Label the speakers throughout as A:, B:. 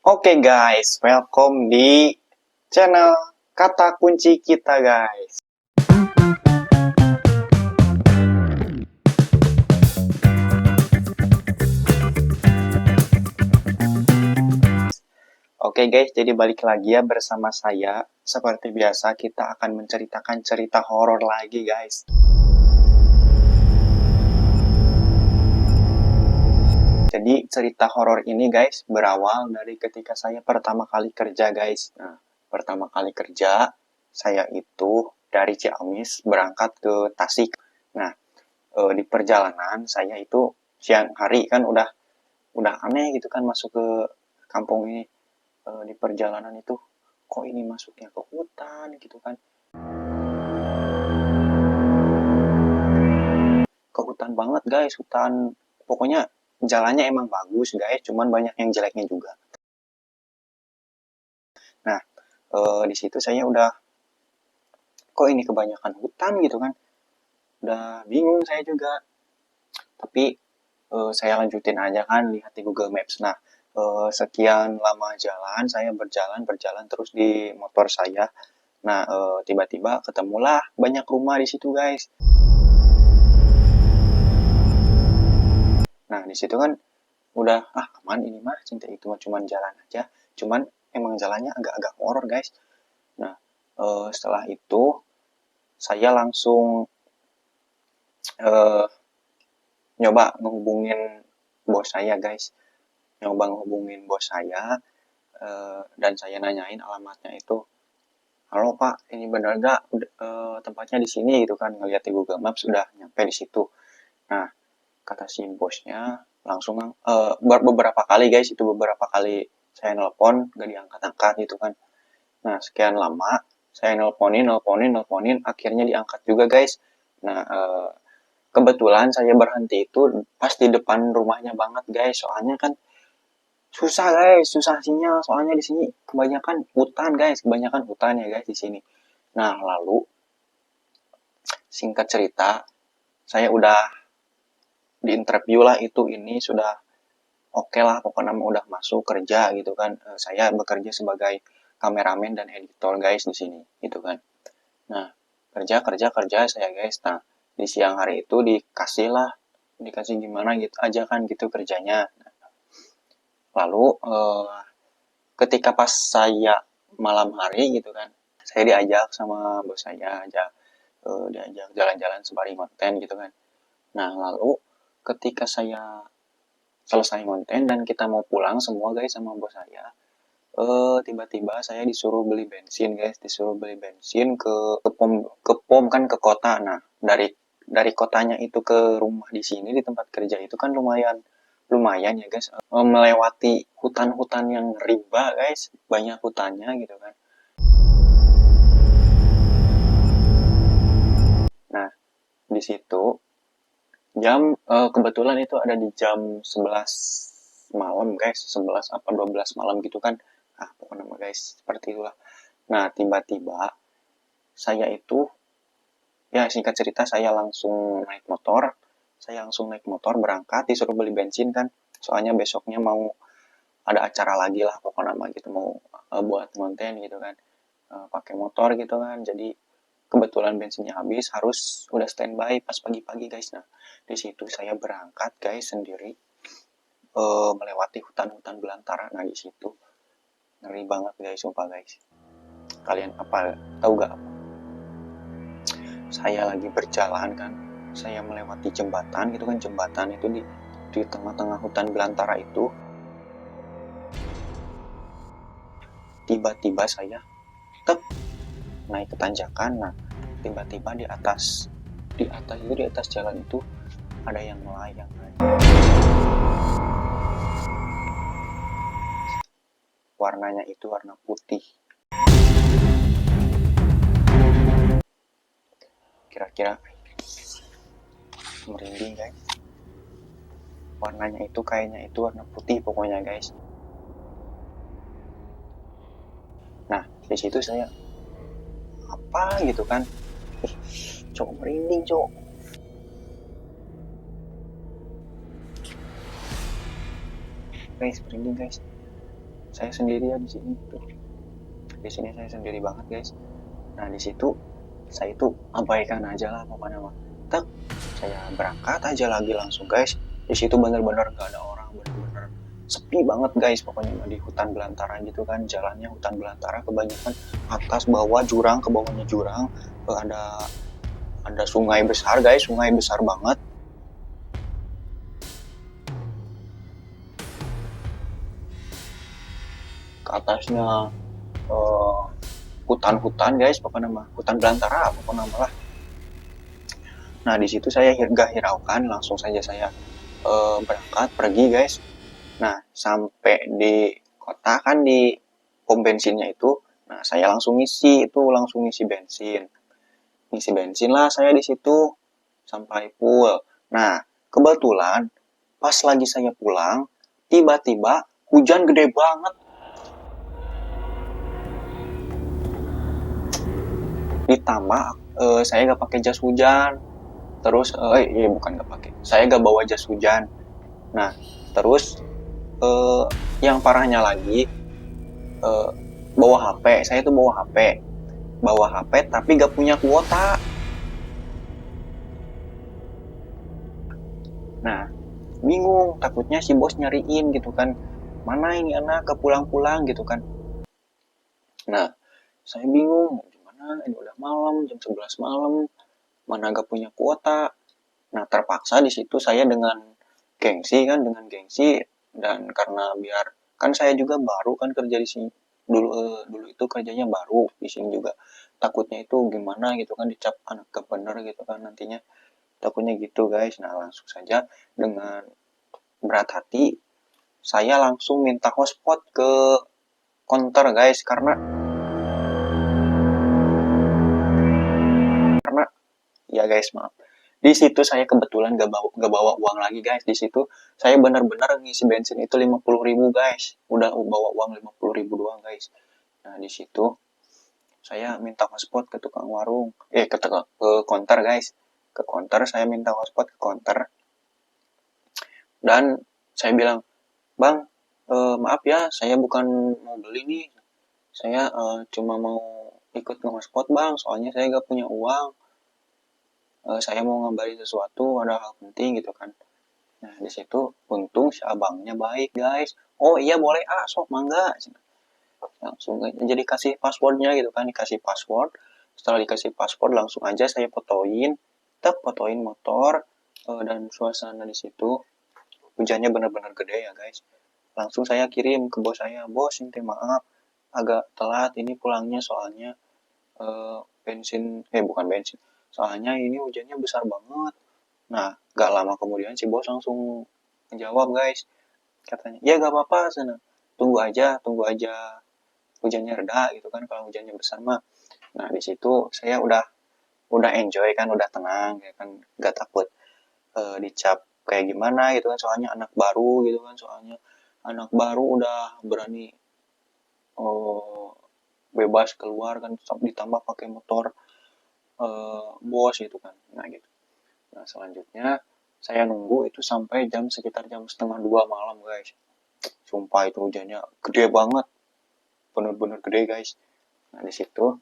A: Oke guys, welcome di channel kata kunci kita guys. Oke guys, jadi balik lagi ya bersama saya. Seperti biasa kita akan menceritakan cerita horor lagi guys. Jadi cerita horor ini guys berawal dari ketika saya pertama kali kerja guys. Nah, pertama kali kerja saya itu dari Ciamis berangkat ke Tasik. Nah, di perjalanan saya itu siang hari kan udah aneh gitu kan masuk ke kampung ini. Di perjalanan itu kok ini masuknya ke hutan gitu kan. Ke hutan banget guys, hutan pokoknya jalannya emang bagus guys, cuman banyak yang jeleknya juga. Nah, di situ saya udah kok ini kebanyakan hutan gitu kan. Udah bingung saya juga. Tapi saya lanjutin aja kan lihat di Google Maps. Nah, sekian lama jalan, saya berjalan terus di motor saya. Nah, tiba-tiba ketemulah banyak rumah di situ, guys. Nah, di situ kan udah aman ini mah, cinta itu mah cuman jalan aja. Cuman emang jalannya agak-agak horor, guys. Nah, setelah itu saya langsung eh, nyoba ngehubungin bos saya, guys. Nyoba ngehubungin bos saya dan saya nanyain alamatnya itu. Halo Pak, ini benar nggak tempatnya di sini gitu kan, ngeliat di Google Maps sudah nyampe di situ. Nah, kata si bosnya langsung beberapa kali guys, itu beberapa kali saya nelpon gak diangkat-angkat gitu kan. Nah, sekian lama saya nelponin, akhirnya diangkat juga guys. Nah, kebetulan saya berhenti itu pas di depan rumahnya banget guys, soalnya kan susah guys, susah sinyal soalnya di sini kebanyakan hutan guys, kebanyakan hutan ya guys di sini. Nah, lalu singkat cerita, saya udah di interview lah itu ini sudah oke lah pokoknya udah masuk kerja gitu kan. Saya bekerja sebagai kameramen dan editor guys di sini gitu kan. Nah, kerja saya guys. Nah, di siang hari itu dikasih gimana gitu aja kan gitu kerjanya. Lalu ketika pas saya malam hari gitu kan, saya diajak sama bos saya diajak jalan-jalan sembari konten gitu kan. Nah, lalu ketika saya selesai konten dan kita mau pulang semua guys sama bos saya, tiba-tiba saya disuruh beli bensin guys, disuruh beli bensin ke pom kan ke kota. Nah, dari kotanya itu ke rumah di sini di tempat kerja itu kan lumayan lumayan ya guys, melewati hutan-hutan yang riba guys, banyak hutannya gitu kan. Nah, di situ kebetulan itu ada di jam 11 malam guys, 11 apa 12 malam gitu kan. Pokoknya guys seperti itulah. Nah, tiba-tiba saya itu ya singkat cerita saya langsung naik motor berangkat, disuruh beli bensin kan, soalnya besoknya mau ada acara lagi lah pokoknya nama gitu, mau buat konten gitu kan. Pakai motor gitu kan, jadi kebetulan bensinnya habis, harus udah standby pas pagi-pagi guys. Nah, di situ saya berangkat guys sendiri, melewati hutan-hutan belantara. Nah, di situ ngeri banget guys, sumpah guys. Kalian tahu gak apa? Saya lagi berjalan kan, saya melewati jembatan gitu kan, jembatan itu di tengah-tengah hutan belantara itu. Tiba-tiba saya naik ke tanjakan. Nah, tiba-tiba di atas jalan itu ada yang melayang. Warnanya itu warna putih. Kira-kira merinding guys. Warnanya itu kayaknya itu warna putih pokoknya guys. Nah, di situ saya apa gitu kan. Cok merinding cok. Guys, merinding guys. saya sendiri ya di sini tuh. Di sini saya sendiri banget guys. Nah di situ saya itu abaikan aja lah pokoknya mah. Tak, saya berangkat aja lagi langsung guys. Di situ bener-bener gak ada orang, bener-bener sepi banget guys. Pokoknya mah di hutan belantara gitu kan, jalannya hutan belantara kebanyakan atas bawah jurang, ke bawahnya jurang. Ada sungai besar guys, sungai besar banget. Ke atasnya eh, hutan-hutan guys, pokoknya mah hutan belantara pokoknya malah. Nah di situ saya gak hiraukan, langsung saja saya berangkat pergi guys. Nah sampai di kota kan di pom bensinnya itu, nah saya langsung ngisi bensin, ngisi bensin lah saya di situ sampai full. Nah kebetulan pas lagi saya pulang, tiba-tiba hujan gede banget. Ditambah saya gak pakai jas hujan, terus bukan gak pakai, saya gak bawa jas hujan. Nah terus eh, yang parahnya lagi, eh, bawa HP, saya tuh bawa HP tapi gak punya kuota. Nah bingung, takutnya si bos nyariin gitu kan, mana ini anak ke pulang-pulang gitu kan. Nah saya bingung gimana, ini udah malam, jam 11 malam, mana gak punya kuota. Nah terpaksa di situ saya dengan gengsi kan, dengan gengsi, dan karena biar kan saya juga baru kan kerja di sini dulu itu kerjanya baru di sini juga, takutnya itu gimana gitu kan, dicap anak kebener gitu kan nantinya, takutnya gitu guys. Nah langsung saja dengan berat hati saya langsung minta hotspot ke counter guys, karena ya guys maaf, di situ saya kebetulan gak bawa uang lagi guys. Di situ saya benar-benar ngisi bensin itu 50.000 guys, udah bawa uang 50.000 doang guys. Nah di situ saya minta hotspot ke tukang warung, ke counter guys, ke counter saya minta hotspot ke counter, dan saya bilang, bang, maaf ya, saya bukan mau beli nih, saya cuma mau ikut nge-hotspot bang, soalnya saya gak punya uang, saya mau ngabarin sesuatu, ada hal penting gitu kan. Nah di situ untung si abangnya baik guys. Oh iya boleh sok mangga. Langsung jadi kasih passwordnya gitu kan, dikasih password. Setelah dikasih password langsung aja saya fotoin, fotoin motor, dan suasana di situ. Hujannya benar-benar gede ya guys. Langsung saya kirim ke bos saya, bos minta maaf agak telat ini pulangnya, soalnya bensin, bukan bensin, soalnya ini hujannya besar banget. Nah gak lama kemudian si bos langsung menjawab guys, katanya ya gak apa-apa sana, tunggu aja hujannya reda gitu kan, kalau hujannya besar mah. Nah di situ saya udah enjoy kan, udah tenang ya kan, gak takut dicap kayak gimana gitu kan, soalnya anak baru gitu kan, soalnya anak baru udah berani uh, bebas keluar kan, ditambah pakai motor bos gitu kan. Nah gitu. Nah selanjutnya saya nunggu itu sampai sekitar jam setengah 2 malam guys. Sumpah itu hujannya gede banget, bener-bener gede guys. Nah di situ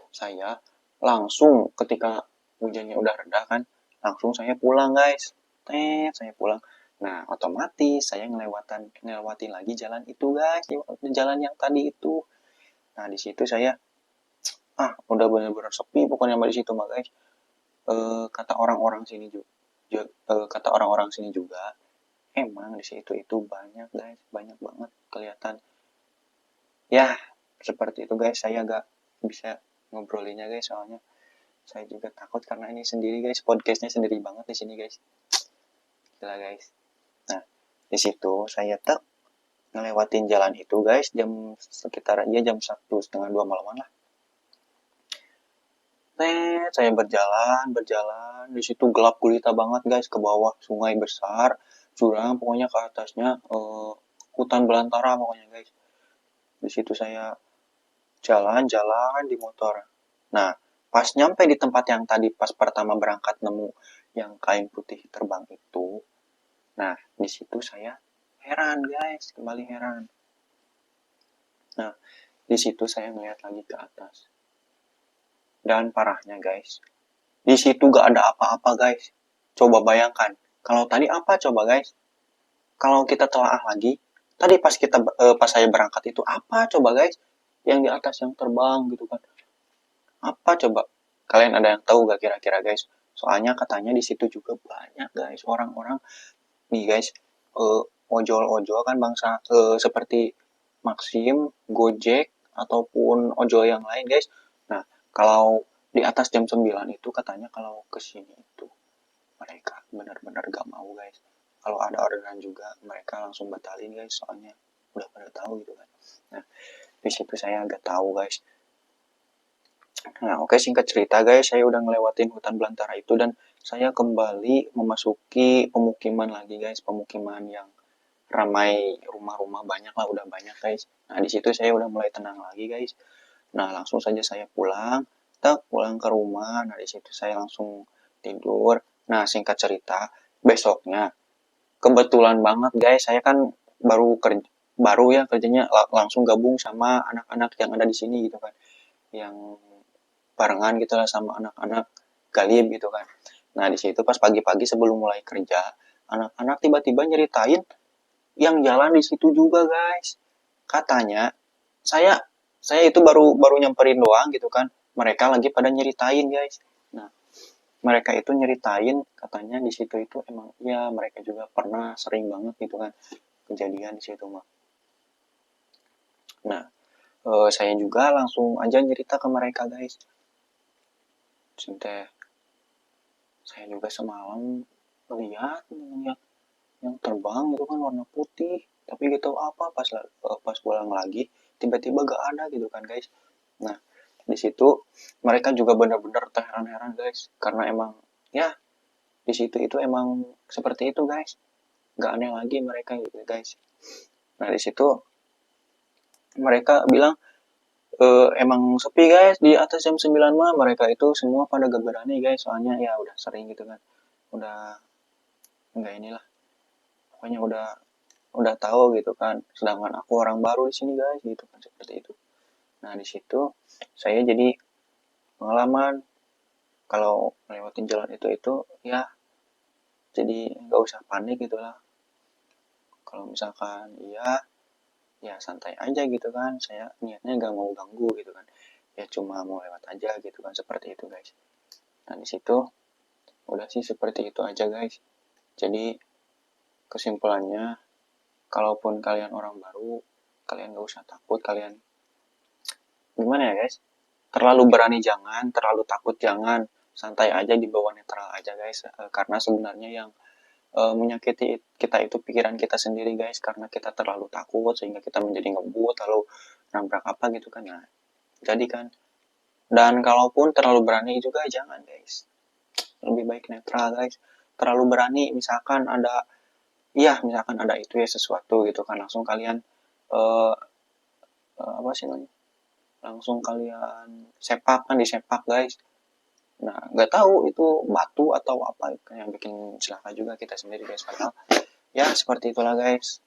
A: saya langsung ketika hujannya udah reda kan, langsung saya pulang guys. Saya pulang. Nah otomatis saya ngelewatin lagi jalan itu guys, jalan yang tadi itu. Nah di situ saya udah bener-bener sepi pokoknya di situ mah guys. Kata orang-orang sini juga, emang di situ itu banyak guys, banyak banget kelihatan. Ya seperti itu guys, saya gak bisa ngobrolinya guys, soalnya saya juga takut karena ini sendiri guys, podcastnya sendiri banget di sini guys. Gila guys. Nah di situ saya ngelewatin jalan itu guys, sekitar jam 1:30 malaman lah. Saya berjalan, di situ gelap gulita banget guys, ke bawah sungai besar, jurang, pokoknya ke atasnya hutan belantara pokoknya guys. Di situ saya jalan-jalan di motor. Nah, pas nyampe di tempat yang tadi pas pertama berangkat nemu yang kain putih terbang itu, nah di situ saya heran guys, kembali heran. Nah, di situ saya ngeliat lagi ke atas. Dan parahnya guys, di situ gak ada apa-apa guys. Coba bayangkan, kalau tadi apa coba guys? Kalau kita telaah lagi, tadi pas saya berangkat itu apa coba guys? Yang di atas yang terbang gitu kan. Apa coba? Kalian ada yang tahu gak kira-kira guys? Soalnya katanya di situ juga banyak guys orang-orang nih guys, ojol-ojol kan bangsa seperti Maxim, Gojek ataupun ojol yang lain guys. Nah, kalau di atas jam 9 itu katanya kalau ke sini itu mereka benar-benar gak mau guys. Kalau ada orderan juga mereka langsung batalin guys, soalnya udah pada tahu gitu kan. Nah, di situ saya agak tahu guys. Nah, oke, singkat cerita guys, saya udah ngelewatin hutan belantara itu dan saya kembali memasuki pemukiman lagi guys, pemukiman yang ramai rumah-rumah banyak lah, udah banyak guys. Nah, di situ saya udah mulai tenang lagi guys. Nah, langsung saja saya pulang, pulang ke rumah. Nah, di situ saya langsung tidur. Nah, singkat cerita, besoknya kebetulan banget guys, saya kan baru ya kerjanya langsung gabung sama anak-anak yang ada di sini gitu kan. Yang barengan gitu lah sama anak-anak Galib gitu kan. Nah, di situ pas pagi-pagi sebelum mulai kerja, anak-anak tiba-tiba nyeritain yang jalan di situ juga, guys. Katanya saya saya itu baru nyamperin doang gitu kan. Mereka lagi pada nyeritain, guys. Nah, mereka itu nyeritain katanya di situ itu emang ya mereka juga pernah sering banget gitu kan kejadian di situ mah. Nah, saya juga langsung aja nyerita ke mereka, guys. Cinta, saya juga semalam melihat yang terbang itu kan warna putih, tapi gitu apa pas pulang lagi tiba-tiba gak ada gitu kan guys. Nah, di situ mereka juga benar-benar terheran-heran guys, karena emang ya di situ itu emang seperti itu guys, gak aneh lagi mereka gitu guys. Nah, di situ mereka bilang emang sepi guys di atas jam 9 mah, mereka itu semua pada gak berani guys, soalnya ya udah sering gitu kan, udah enggak inilah, pokoknya udah tahu gitu kan, sedangkan aku orang baru di sini guys gitu kan, seperti itu. Nah, di situ saya jadi pengalaman kalau melewatin jalan itu ya, jadi nggak usah panik gitulah. Kalau misalkan iya ya santai aja gitu kan, saya niatnya nggak mau ganggu gitu kan, ya cuma mau lewat aja gitu kan, seperti itu guys. Nah, di situ udah sih seperti itu aja guys. Jadi kesimpulannya, kalaupun kalian orang baru, kalian gak usah takut, kalian gimana ya guys, terlalu berani jangan, terlalu takut jangan, santai aja, di bawah netral aja guys. Karena sebenarnya yang menyakiti kita itu pikiran kita sendiri guys, karena kita terlalu takut sehingga kita menjadi ngebut lalu nabrak apa gitu kan. Nah, jadi kan, dan kalaupun terlalu berani juga jangan guys, lebih baik netral guys. Terlalu berani misalkan ada itu ya sesuatu gitu kan, langsung kalian uh, apa sih namanya, langsung kalian sepak kan, disepak guys. Nah, nggak tahu itu batu atau apa yang bikin celaka juga kita sendiri guys. Padahal ya seperti itulah guys.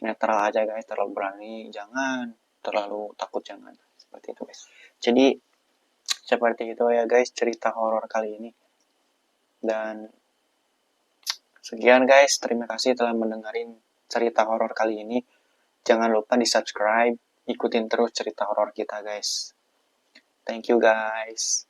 A: Netral aja guys, terlalu berani jangan, terlalu takut jangan. Seperti itu guys. Jadi seperti itu ya guys cerita horor kali ini. Dan sekian guys, terima kasih telah mendengarin cerita horor kali ini. Jangan lupa di subscribe, ikutin terus cerita horor kita guys. Thank you guys.